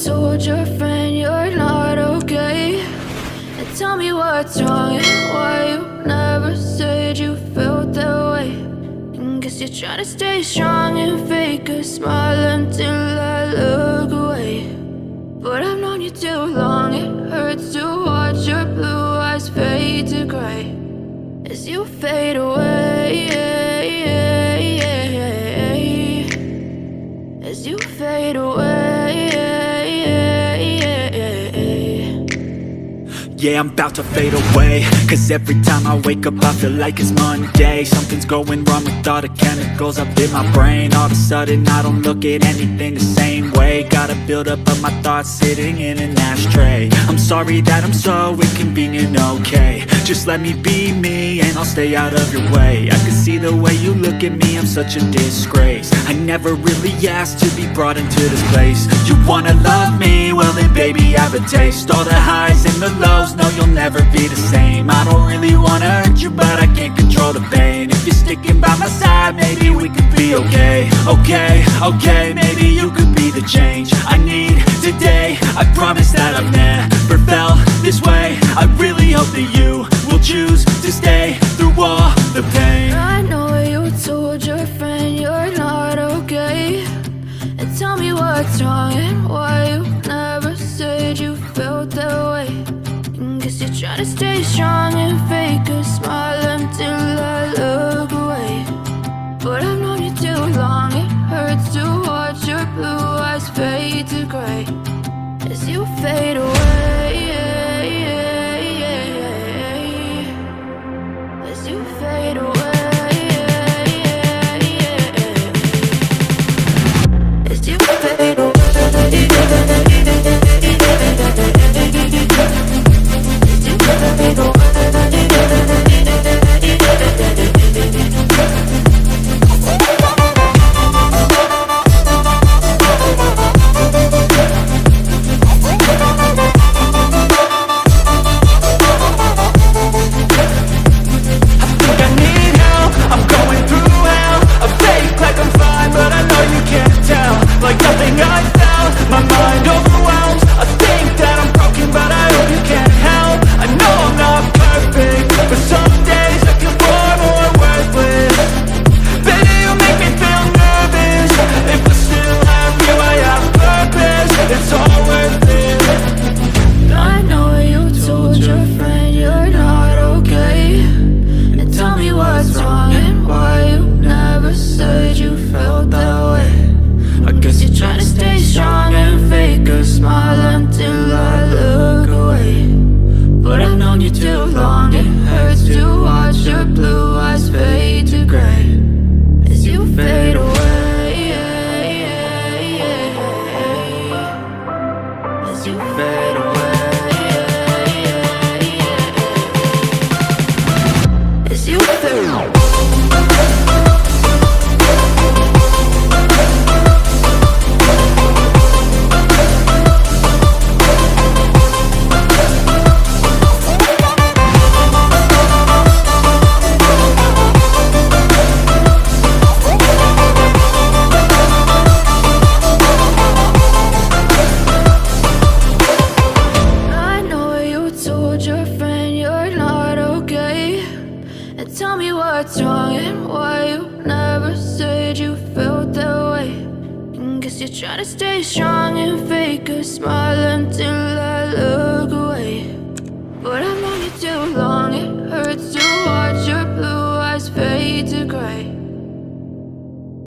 told your friend you're not okay. And tell me what's wrong and why you never said you felt that way. And guess you're trying to stay strong and fake a smile until I look away. But I've known you too long, it hurts to watch your blue eyes fade to gray as you fade away, as you fade away. Yeah, I'm about to fade away, cause every time I wake up I feel like it's Monday. Something's going wrong with all the chemicals up in my brain. All of a sudden I don't look at anything the same way. Got a build up of my thoughts sitting in an ashtray. I'm sorry that I'm so inconvenient, okay. Just let me be me and I'll stay out of your way. I can see the way you look at me, I'm such a disgrace. I never really asked to be brought into this place. You wanna love me? Well then baby have a taste. All the highs and the lows, no, you'll never be the same. I don't really wanna hurt you, but I can't control the pain. If you're sticking by my side, maybe we could be okay. Okay, maybe you could be the change I need today. I promise that I've never felt this way. I really hope that you will choose to stay through all the pain. I know you told your friend you're not okay. And tell me what's wrong and why you never said you felt that way. Guess you're trying to stay strong and fake a smile until I look away. But I've known you too long, it hurts to watch your blue eyes fade to gray as you fade away, as you fade away, as you fade away. Trying to stay strong and fake a smile until